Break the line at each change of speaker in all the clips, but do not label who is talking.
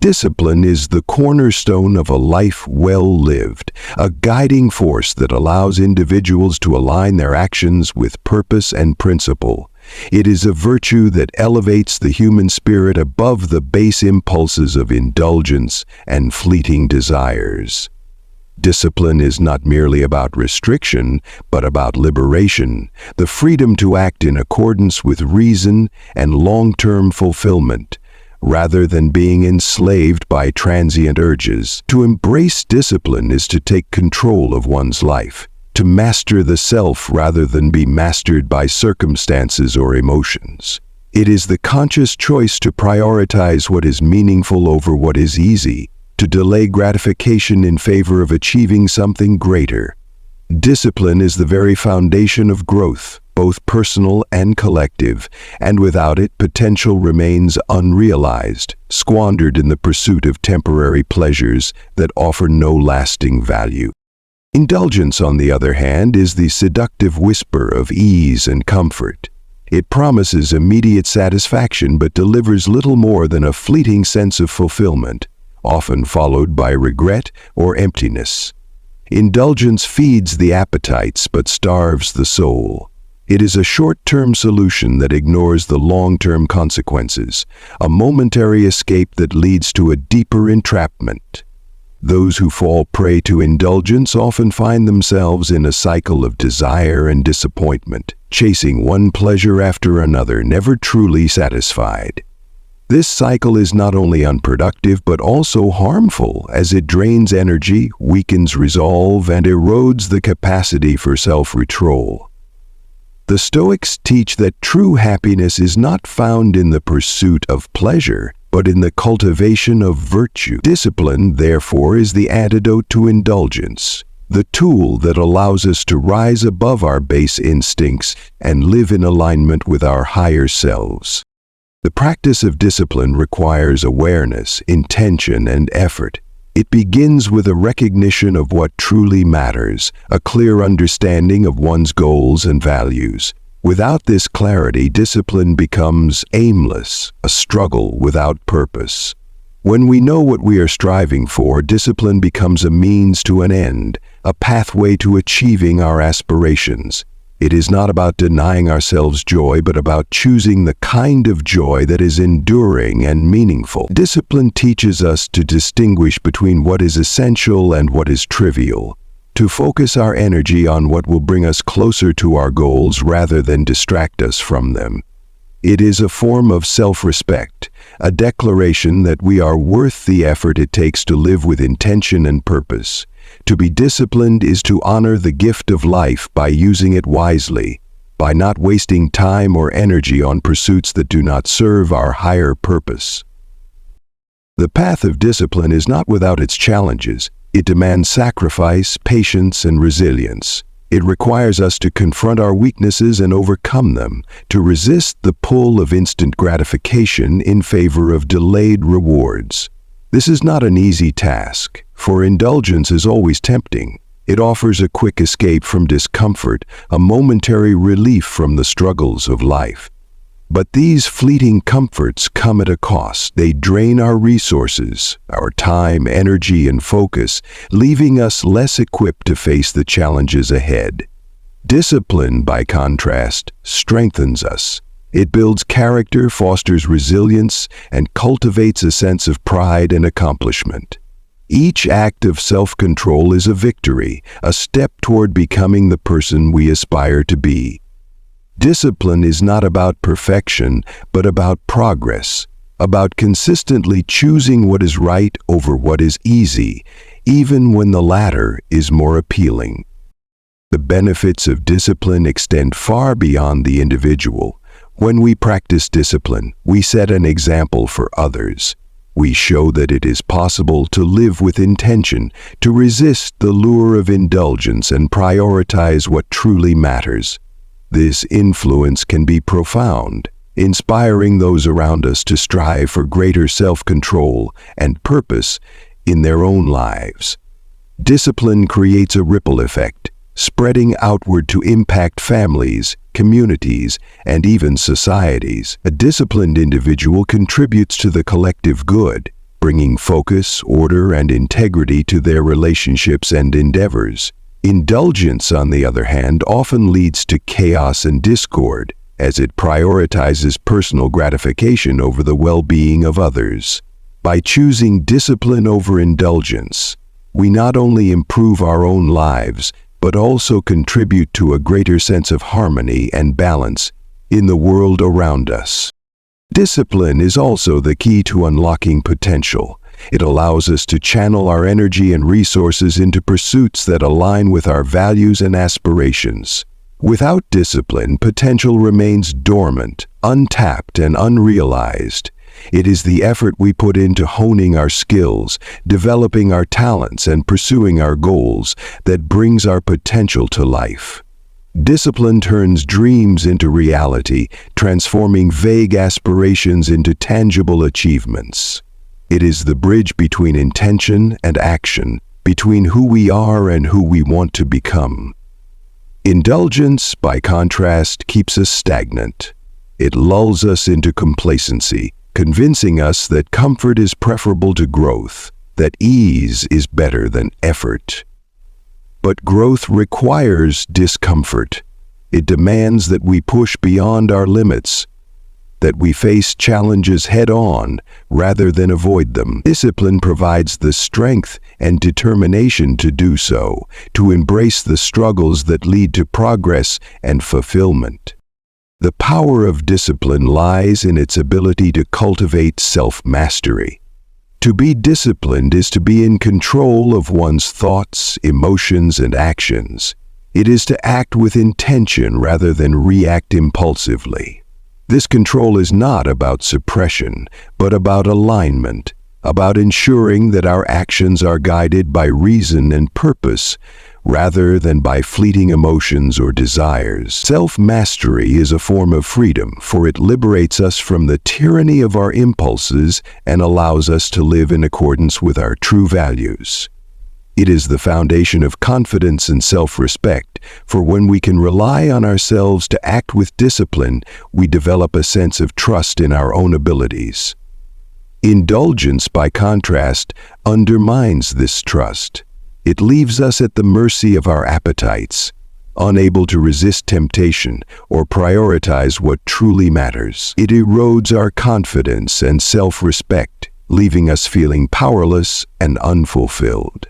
Discipline is the cornerstone of a life well lived, a guiding force that allows individuals to align their actions with purpose and principle. It is a virtue that elevates the human spirit above the base impulses of indulgence and fleeting desires. Discipline is not merely about restriction, but about liberation, the freedom to act in accordance with reason and long-term fulfillment, rather than being enslaved by transient urges. To embrace discipline is to take control of one's life, to master the self rather than be mastered by circumstances or emotions. It is the conscious choice to prioritize what is meaningful over what is easy, to delay gratification in favor of achieving something greater. Discipline is the very foundation of growth, both personal and collective, and without it, potential remains unrealized, squandered in the pursuit of temporary pleasures that offer no lasting value. Indulgence, on the other hand, is the seductive whisper of ease and comfort. It promises immediate satisfaction but delivers little more than a fleeting sense of fulfillment, often followed by regret or emptiness. Indulgence feeds the appetites but starves the soul. It is a short-term solution that ignores the long-term consequences, a momentary escape that leads to a deeper entrapment. Those who fall prey to indulgence often find themselves in a cycle of desire and disappointment, chasing one pleasure after another, never truly satisfied. This cycle is not only unproductive but also harmful, as it drains energy, weakens resolve, and erodes the capacity for self-control. The Stoics teach that true happiness is not found in the pursuit of pleasure, but in the cultivation of virtue. Discipline, therefore, is the antidote to indulgence, the tool that allows us to rise above our base instincts and live in alignment with our higher selves. The practice of discipline requires awareness, intention, and effort. It begins with a recognition of what truly matters, a clear understanding of one's goals and values. Without this clarity, discipline becomes aimless, a struggle without purpose. When we know what we are striving for, discipline becomes a means to an end, a pathway to achieving our aspirations. It is not about denying ourselves joy, but about choosing the kind of joy that is enduring and meaningful. Discipline teaches us to distinguish between what is essential and what is trivial, to focus our energy on what will bring us closer to our goals rather than distract us from them. It is a form of self-respect, a declaration that we are worth the effort it takes to live with intention and purpose. To be disciplined is to honor the gift of life by using it wisely, by not wasting time or energy on pursuits that do not serve our higher purpose. The path of discipline is not without its challenges. It demands sacrifice, patience, and resilience. It requires us to confront our weaknesses and overcome them, to resist the pull of instant gratification in favor of delayed rewards. This is not an easy task, for indulgence is always tempting. It offers a quick escape from discomfort, a momentary relief from the struggles of life. But these fleeting comforts come at a cost. They drain our resources, our time, energy, and focus, leaving us less equipped to face the challenges ahead. Discipline, by contrast, strengthens us. It builds character, fosters resilience, and cultivates a sense of pride and accomplishment. Each act of self-control is a victory, a step toward becoming the person we aspire to be. Discipline is not about perfection, but about progress, about consistently choosing what is right over what is easy, even when the latter is more appealing. The benefits of discipline extend far beyond the individual. When we practice discipline, we set an example for others. We show that it is possible to live with intention, to resist the lure of indulgence and prioritize what truly matters. This influence can be profound, inspiring those around us to strive for greater self-control and purpose in their own lives. Discipline creates a ripple effect, spreading outward to impact families, communities, and even societies. A disciplined individual contributes to the collective good, bringing focus, order, and integrity to their relationships and endeavors. Indulgence, on the other hand, often leads to chaos and discord, as it prioritizes personal gratification over the well-being of others. By choosing discipline over indulgence, we not only improve our own lives, but also contribute to a greater sense of harmony and balance in the world around us. Discipline is also the key to unlocking potential. It allows us to channel our energy and resources into pursuits that align with our values and aspirations. Without discipline, potential remains dormant, untapped, and unrealized. It is the effort we put into honing our skills, developing our talents, and pursuing our goals that brings our potential to life. Discipline turns dreams into reality, transforming vague aspirations into tangible achievements. It is the bridge between intention and action, between who we are and who we want to become. Indulgence, by contrast, keeps us stagnant. It lulls us into complacency, convincing us that comfort is preferable to growth, that ease is better than effort. But growth requires discomfort. It demands that we push beyond our limits, that we face challenges head-on rather than avoid them. Discipline provides the strength and determination to do so, to embrace the struggles that lead to progress and fulfillment. The power of discipline lies in its ability to cultivate self-mastery. To be disciplined is to be in control of one's thoughts, emotions, and actions. It is to act with intention rather than react impulsively. This control is not about suppression, but about alignment, about ensuring that our actions are guided by reason and purpose, rather than by fleeting emotions or desires. Self-mastery is a form of freedom, for it liberates us from the tyranny of our impulses and allows us to live in accordance with our true values. It is the foundation of confidence and self-respect, for when we can rely on ourselves to act with discipline, we develop a sense of trust in our own abilities. Indulgence, by contrast, undermines this trust. It leaves us at the mercy of our appetites, unable to resist temptation or prioritize what truly matters. It erodes our confidence and self-respect, leaving us feeling powerless and unfulfilled.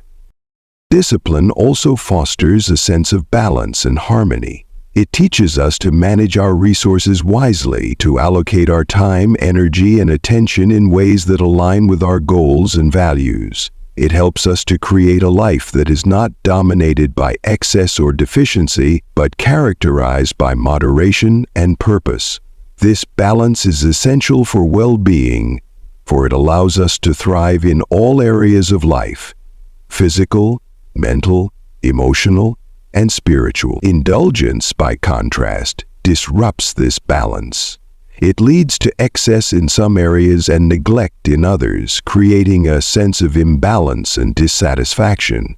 Discipline also fosters a sense of balance and harmony. It teaches us to manage our resources wisely, to allocate our time, energy, and attention in ways that align with our goals and values. It helps us to create a life that is not dominated by excess or deficiency, but characterized by moderation and purpose. This balance is essential for well-being, for it allows us to thrive in all areas of life: physical, mental, emotional, and spiritual. Indulgence, by contrast, disrupts this balance. It leads to excess in some areas and neglect in others, creating a sense of imbalance and dissatisfaction.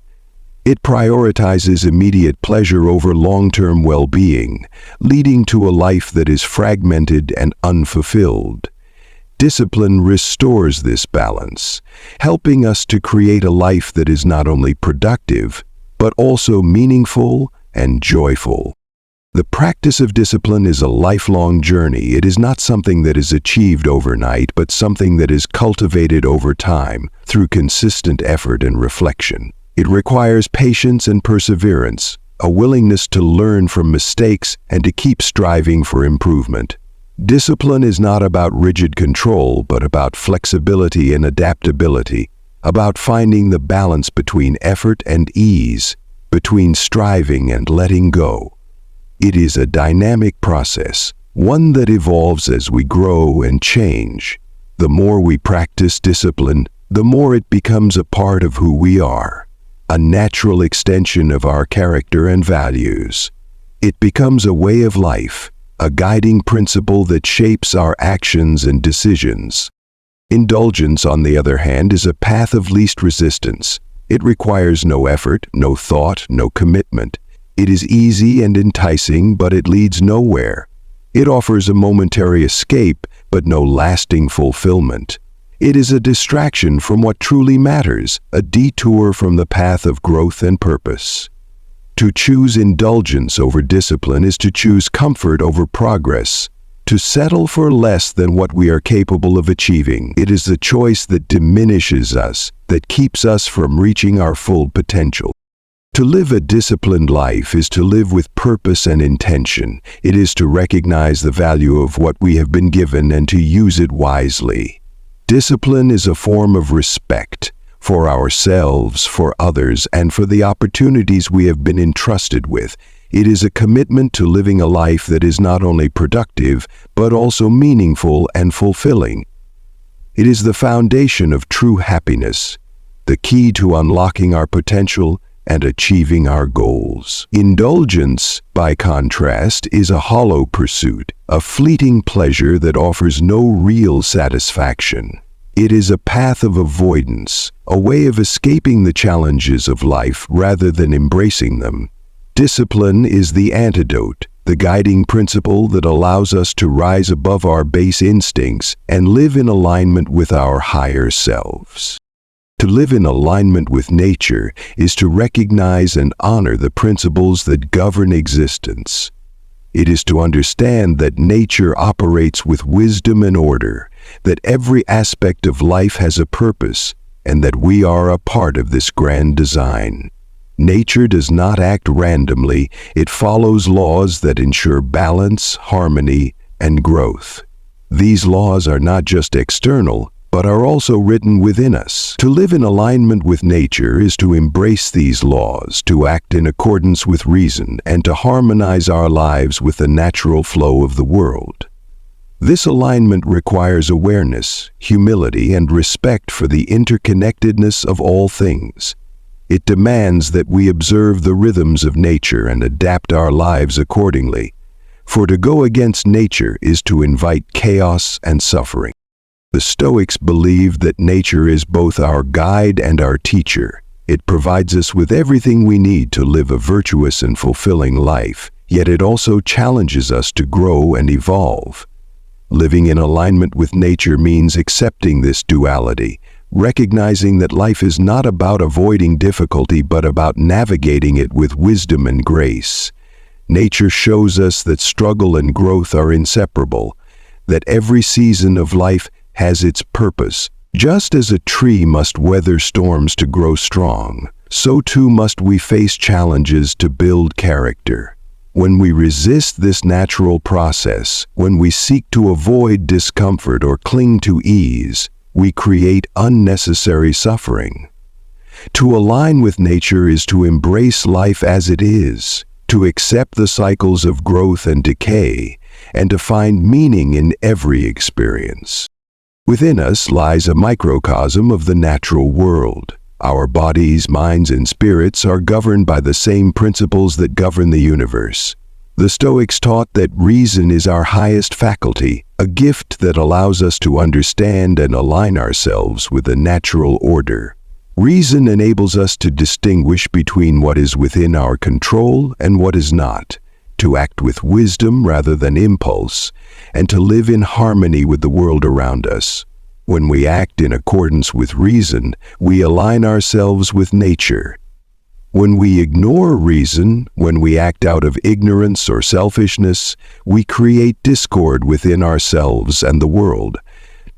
It prioritizes immediate pleasure over long-term well-being, leading to a life that is fragmented and unfulfilled. Discipline restores this balance, helping us to create a life that is not only productive, but also meaningful and joyful. The practice of discipline is a lifelong journey. It is not something that is achieved overnight, but something that is cultivated over time through consistent effort and reflection. It requires patience and perseverance, a willingness to learn from mistakes and to keep striving for improvement. Discipline is not about rigid control, but about flexibility and adaptability, about finding the balance between effort and ease, between striving and letting go. It is a dynamic process, one that evolves as we grow and change. The more we practice discipline, the more it becomes a part of who we are, a natural extension of our character and values. It becomes a way of life, a guiding principle that shapes our actions and decisions. Indulgence, on the other hand, is a path of least resistance. It requires no effort, no thought, no commitment. It is easy and enticing, but it leads nowhere. It offers a momentary escape, but no lasting fulfillment. It is a distraction from what truly matters, a detour from the path of growth and purpose. To choose indulgence over discipline is to choose comfort over progress, to settle for less than what we are capable of achieving. It is the choice that diminishes us, that keeps us from reaching our full potential. To live a disciplined life is to live with purpose and intention. It is to recognize the value of what we have been given and to use it wisely. Discipline is a form of respect for ourselves, for others, and for the opportunities we have been entrusted with. It is a commitment to living a life that is not only productive, but also meaningful and fulfilling. It is the foundation of true happiness, the key to unlocking our potential and achieving our goals. Indulgence, by contrast, is a hollow pursuit, a fleeting pleasure that offers no real satisfaction. It is a path of avoidance, a way of escaping the challenges of life rather than embracing them. Discipline is the antidote, the guiding principle that allows us to rise above our base instincts and live in alignment with our higher selves. To live in alignment with nature is to recognize and honor the principles that govern existence. It is to understand that nature operates with wisdom and order, that every aspect of life has a purpose, and that we are a part of this grand design. Nature does not act randomly. It follows laws that ensure balance, harmony, and growth. These laws are not just external, but are also written within us. To live in alignment with nature is to embrace these laws, to act in accordance with reason, and to harmonize our lives with the natural flow of the world. This alignment requires awareness, humility, and respect for the interconnectedness of all things. It demands that we observe the rhythms of nature and adapt our lives accordingly. For to go against nature is to invite chaos and suffering. The Stoics believed that nature is both our guide and our teacher. It provides us with everything we need to live a virtuous and fulfilling life, yet it also challenges us to grow and evolve. Living in alignment with nature means accepting this duality, recognizing that life is not about avoiding difficulty but about navigating it with wisdom and grace. Nature shows us that struggle and growth are inseparable, that every season of life has its purpose. Just as a tree must weather storms to grow strong, so too must we face challenges to build character. When we resist this natural process, when we seek to avoid discomfort or cling to ease, we create unnecessary suffering. To align with nature is to embrace life as it is, to accept the cycles of growth and decay, and to find meaning in every experience. Within us lies a microcosm of the natural world. Our bodies, minds, and spirits are governed by the same principles that govern the universe. The Stoics taught that reason is our highest faculty, a gift that allows us to understand and align ourselves with the natural order. Reason enables us to distinguish between what is within our control and what is not, to act with wisdom rather than impulse, and to live in harmony with the world around us. When we act in accordance with reason, we align ourselves with nature. When we ignore reason, when we act out of ignorance or selfishness, we create discord within ourselves and the world.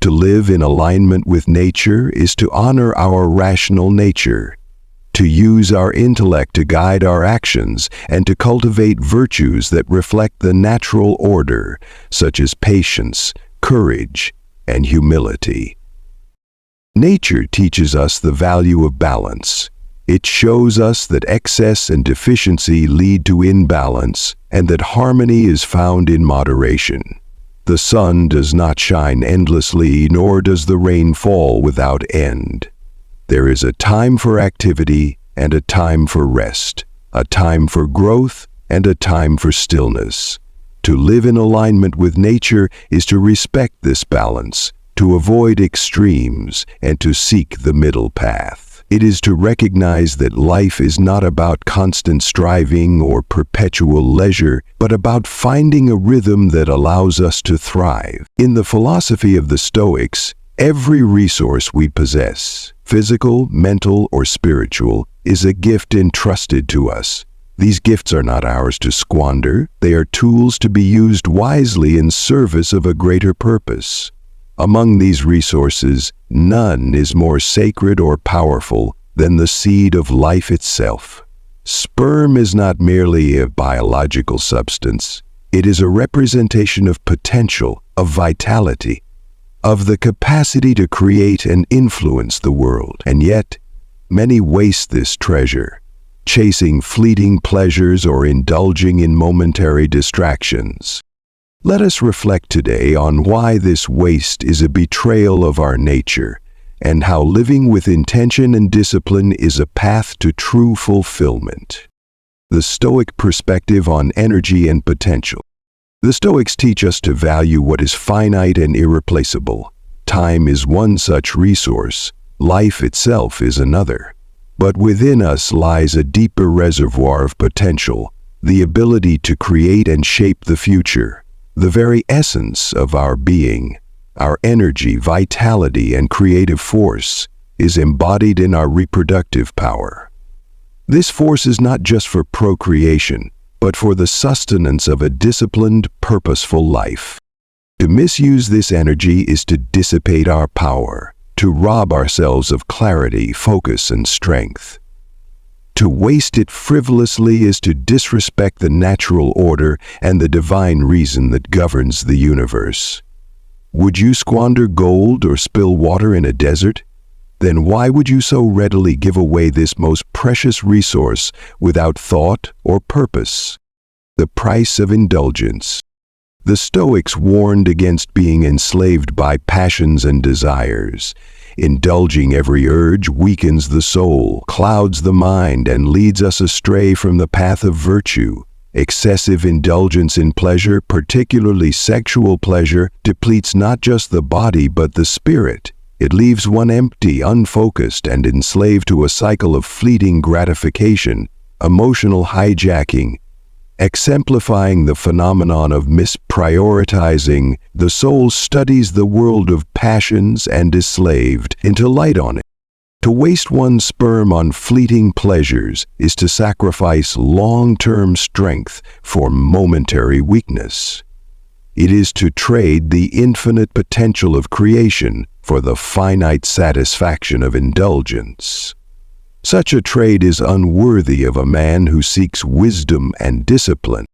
To live in alignment with nature is to honor our rational nature, to use our intellect to guide our actions, and to cultivate virtues that reflect the natural order, such as patience, courage, and humility. Nature teaches us the value of balance. It shows us that excess and deficiency lead to imbalance, and that harmony is found in moderation. The sun does not shine endlessly, nor does the rain fall without end. There is a time for activity and a time for rest, a time for growth and a time for stillness. To live in alignment with nature is to respect this balance, to avoid extremes, and to seek the middle path. It is to recognize that life is not about constant striving or perpetual leisure, but about finding a rhythm that allows us to thrive. In the philosophy of the Stoics, Every resource we possess, physical, mental, or spiritual, is a gift entrusted to us. These gifts are not ours to squander, they are tools to be used wisely in service of a greater purpose. Among these resources, none is more sacred or powerful than the seed of life itself. Sperm is not merely a biological substance, it is a representation of potential, of vitality, of the capacity to create and influence the world. And yet, many waste this treasure, chasing fleeting pleasures or indulging in momentary distractions. Let us reflect today on why this waste is a betrayal of our nature, and how living with intention and discipline is a path to true fulfillment. The Stoic perspective on energy and potential. The Stoics teach us to value what is finite and irreplaceable. Time is one such resource, life itself is another. But within us lies a deeper reservoir of potential, the ability to create and shape the future. The very essence of our being, our energy, vitality, and creative force, is embodied in our reproductive power. This force is not just for procreation, but for the sustenance of a disciplined, purposeful life. To misuse this energy is to dissipate our power, to rob ourselves of clarity, focus, and strength. To waste it frivolously is to disrespect the natural order and the divine reason that governs the universe. Would you squander gold or spill water in a desert? Then why would you so readily give away this most precious resource without thought or purpose? The price of indulgence. The Stoics warned against being enslaved by passions and desires. Indulging every urge weakens the soul, clouds the mind, and leads us astray from the path of virtue. Excessive indulgence in pleasure, particularly sexual pleasure, depletes not just the body but the spirit. It leaves one empty, unfocused, and enslaved to a cycle of fleeting gratification, emotional hijacking. Exemplifying the phenomenon of misprioritizing, the soul studies the world of passions and is slaved into light on it. To waste one's sperm on fleeting pleasures is to sacrifice long-term strength for momentary weakness. It is to trade the infinite potential of creation for the finite satisfaction of indulgence. Such a trade is unworthy of a man who seeks wisdom and discipline.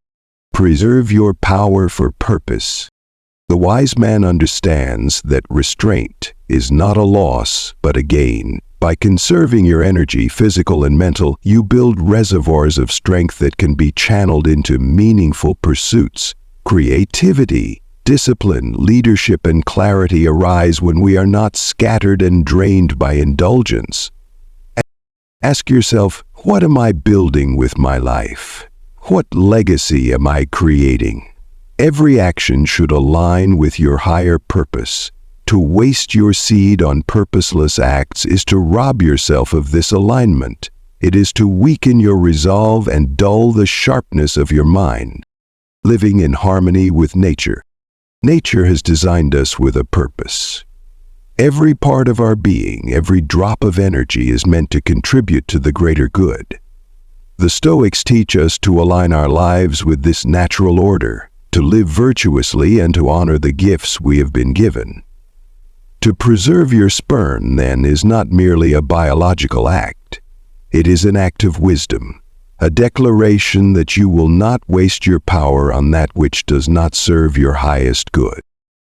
Preserve your power for purpose. The wise man understands that restraint is not a loss but a gain. By conserving your energy, physical and mental, you build reservoirs of strength that can be channeled into meaningful pursuits. Creativity, discipline, leadership, and clarity arise when we are not scattered and drained by indulgence. Ask yourself, what am I building with my life? What legacy am I creating? Every action should align with your higher purpose. To waste your seed on purposeless acts is to rob yourself of this alignment. It is to weaken your resolve and dull the sharpness of your mind. Living in harmony with nature. Nature has designed us with a purpose. Every part of our being, every drop of energy is meant to contribute to the greater good. The Stoics teach us to align our lives with this natural order, to live virtuously and to honor the gifts we have been given. To preserve your sperm, then, is not merely a biological act. It is an act of wisdom, a declaration that you will not waste your power on that which does not serve your highest good.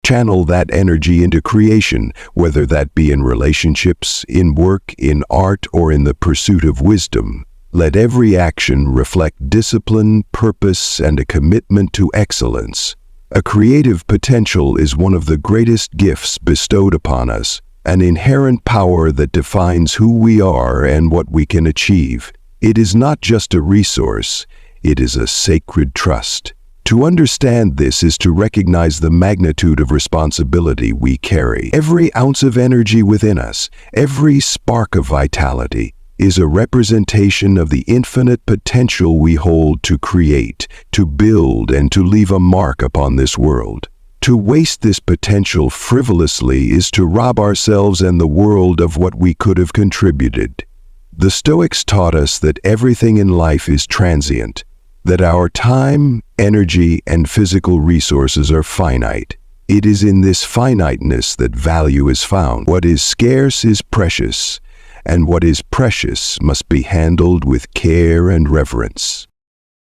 Channel that energy into creation, whether that be in relationships, in work, in art, or in the pursuit of wisdom. Let every action reflect discipline, purpose, and a commitment to excellence. A creative potential is one of the greatest gifts bestowed upon us, an inherent power that defines who we are and what we can achieve. It is not just a resource, it is a sacred trust. To understand this is to recognize the magnitude of responsibility we carry. Every ounce of energy within us, every spark of vitality, is a representation of the infinite potential we hold to create, to build, and to leave a mark upon this world. To waste this potential frivolously is to rob ourselves and the world of what we could have contributed. The Stoics taught us that everything in life is transient, that our time, energy, and physical resources are finite. It is in this finiteness that value is found. What is scarce is precious, and what is precious must be handled with care and reverence.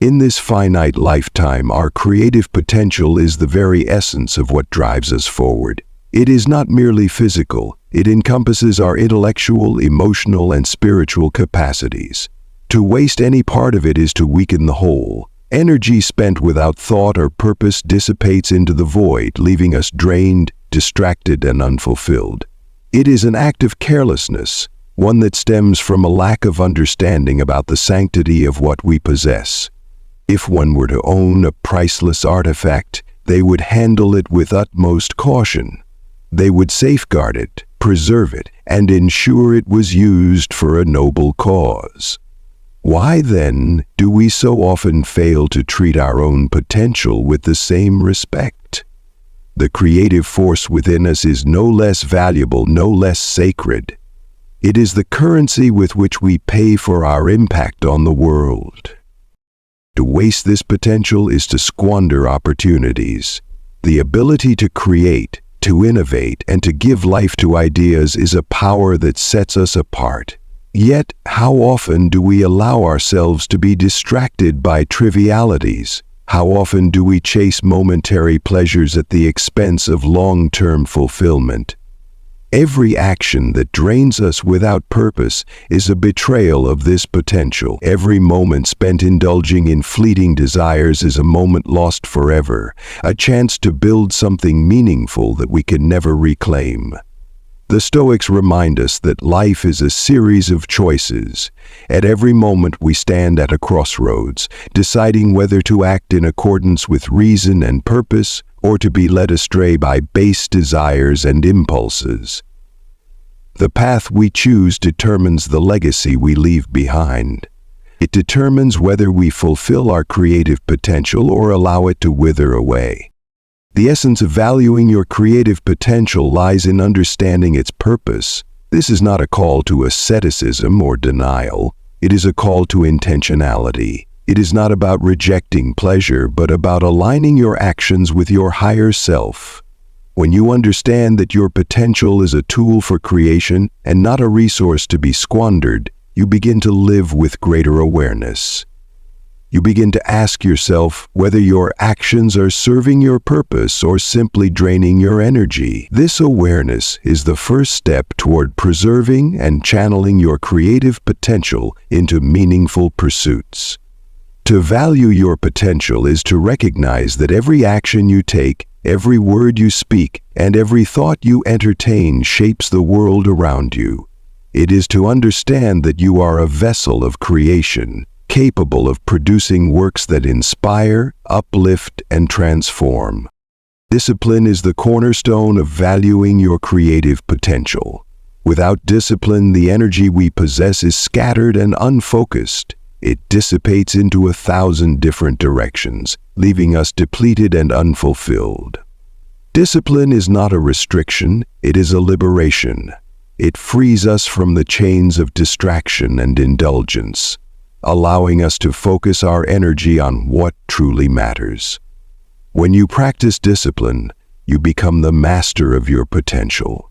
In this finite lifetime, our creative potential is the very essence of what drives us forward. It is not merely physical, it encompasses our intellectual, emotional, and spiritual capacities. To waste any part of it is to weaken the whole. Energy spent without thought or purpose dissipates into the void, leaving us drained, distracted, and unfulfilled. It is an act of carelessness, one that stems from a lack of understanding about the sanctity of what we possess. If one were to own a priceless artifact, they would handle it with utmost caution. They would safeguard it, preserve it, and ensure it was used for a noble cause. Why then do we so often fail to treat our own potential with the same respect? The creative force within us is no less valuable, no less sacred. It is the currency with which we pay for our impact on the world. To waste this potential is to squander opportunities. The ability to create, to innovate, and to give life to ideas is a power that sets us apart. Yet, how often do we allow ourselves to be distracted by trivialities? How often do we chase momentary pleasures at the expense of long-term fulfillment? Every action that drains us without purpose is a betrayal of this potential. Every moment spent indulging in fleeting desires is a moment lost forever, a chance to build something meaningful that we can never reclaim. The Stoics remind us that life is a series of choices. At every moment we stand at a crossroads, deciding whether to act in accordance with reason and purpose, or to be led astray by base desires and impulses. The path we choose determines the legacy we leave behind. It determines whether we fulfill our creative potential or allow it to wither away. The essence of valuing your creative potential lies in understanding its purpose. This is not a call to asceticism or denial. It is a call to intentionality. It is not about rejecting pleasure, but about aligning your actions with your higher self. When you understand that your potential is a tool for creation and not a resource to be squandered, you begin to live with greater awareness. You begin to ask yourself whether your actions are serving your purpose or simply draining your energy. This awareness is the first step toward preserving and channeling your creative potential into meaningful pursuits. To value your potential is to recognize that every action you take, every word you speak, and every thought you entertain shapes the world around you. It is to understand that you are a vessel of creation, capable of producing works that inspire, uplift, and transform. Discipline is the cornerstone of valuing your creative potential. Without discipline, the energy we possess is scattered and unfocused. It dissipates into 1,000 different directions, leaving us depleted and unfulfilled. Discipline is not a restriction, it is a liberation. It frees us from the chains of distraction and indulgence, allowing us to focus our energy on what truly matters. When you practice discipline, you become the master of your potential.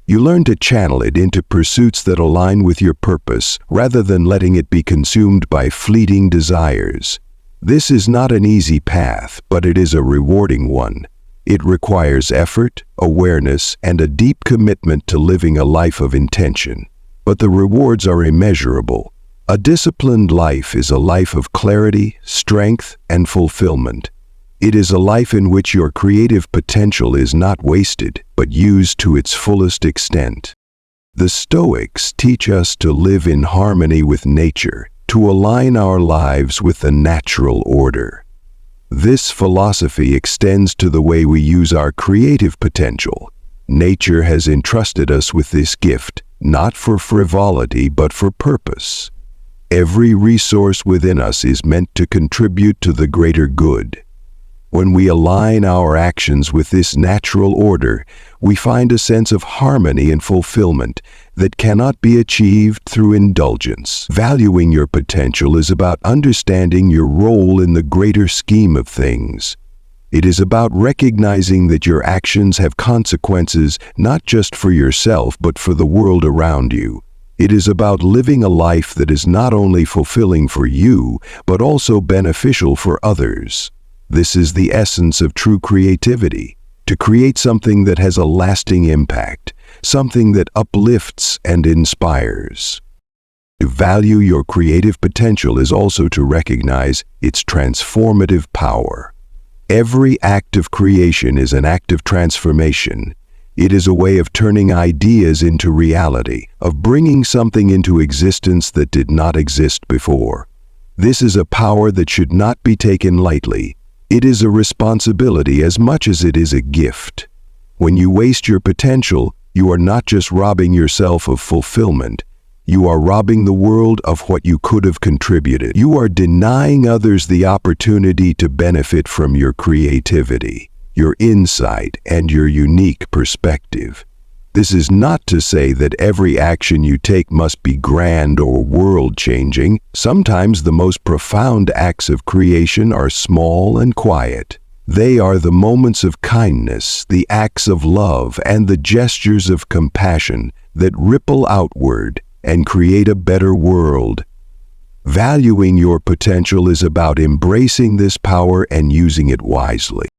You learn to channel it into pursuits that align with your purpose rather than letting it be consumed by fleeting desires. This is not an easy path, but it is a rewarding one. It requires effort, awareness, and a deep commitment to living a life of intention. But the rewards are immeasurable. A disciplined life is a life of clarity, strength, and fulfillment. It is a life in which your creative potential is not wasted, but used to its fullest extent. The Stoics teach us to live in harmony with nature, to align our lives with the natural order. This philosophy extends to the way we use our creative potential. Nature has entrusted us with this gift, not for frivolity, but for purpose. Every resource within us is meant to contribute to the greater good. When we align our actions with this natural order, we find a sense of harmony and fulfillment that cannot be achieved through indulgence. Valuing your potential is about understanding your role in the greater scheme of things. It is about recognizing that your actions have consequences not just for yourself but for the world around you. It is about living a life that is not only fulfilling for you, but also beneficial for others. This is the essence of true creativity, to create something that has a lasting impact, something that uplifts and inspires. To value your creative potential is also to recognize its transformative power. Every act of creation is an act of transformation. It is a way of turning ideas into reality, of bringing something into existence that did not exist before. This is a power that should not be taken lightly. It is a responsibility as much as it is a gift. When you waste your potential, you are not just robbing yourself of fulfillment. You are robbing the world of what you could have contributed. You are denying others the opportunity to benefit from your creativity, your insight, and your unique perspective. This is not to say that every action you take must be grand or world-changing. Sometimes the most profound acts of creation are small and quiet. They are the moments of kindness, the acts of love, and the gestures of compassion that ripple outward and create a better world. Valuing your potential is about embracing this power and using it wisely.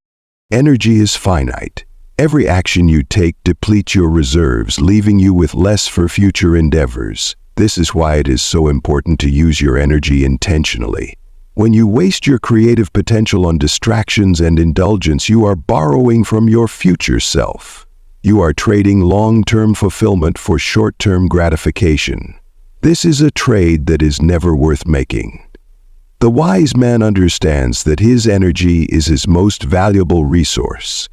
Energy is finite. Every action you take depletes your reserves, leaving you with less for future endeavors. This is why it is so important to use your energy intentionally. When you waste your creative potential on distractions and indulgence, you are borrowing from your future self. You are trading long-term fulfillment for short-term gratification. This is a trade that is never worth making. The wise man understands that his energy is his most valuable resource.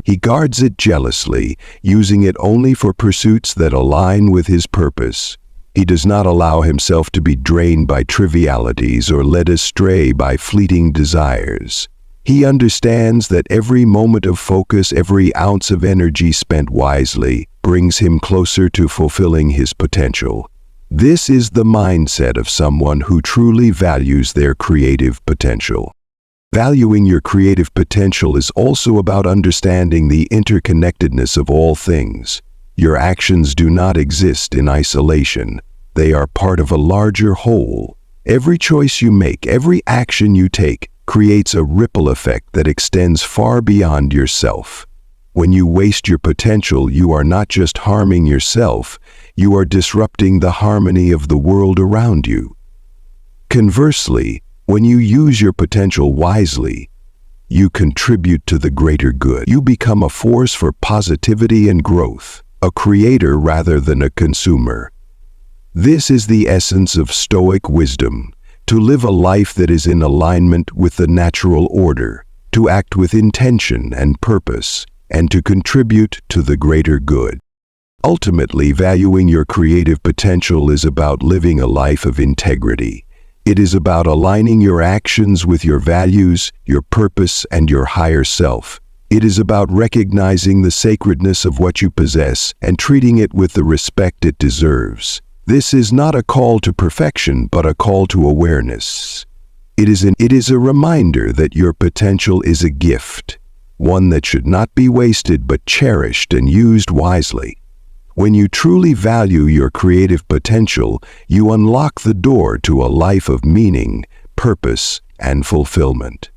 He guards it jealously, using it only for pursuits that align with his purpose. He does not allow himself to be drained by trivialities or led astray by fleeting desires. He understands that every moment of focus, every ounce of energy spent wisely, brings him closer to fulfilling his potential. This is the mindset of someone who truly values their creative potential. Valuing your creative potential is also about understanding the interconnectedness of all things. Your actions do not exist in isolation. They are part of a larger whole. Every choice you make, every action you take, creates a ripple effect that extends far beyond yourself. When you waste your potential, you are not just harming yourself, you are disrupting the harmony of the world around you. Conversely, when you use your potential wisely, you contribute to the greater good. You become a force for positivity and growth, a creator rather than a consumer. This is the essence of Stoic wisdom, to live a life that is in alignment with the natural order, to act with intention and purpose, and to contribute to the greater good. Ultimately, valuing your creative potential is about living a life of integrity. It is about aligning your actions with your values, your purpose, and your higher self. It is about recognizing the sacredness of what you possess and treating it with the respect it deserves. This is not a call to perfection, but a call to awareness. It is a reminder that your potential is a gift, one that should not be wasted but cherished and used wisely. When you truly value your creative potential, you unlock the door to a life of meaning, purpose, and fulfillment.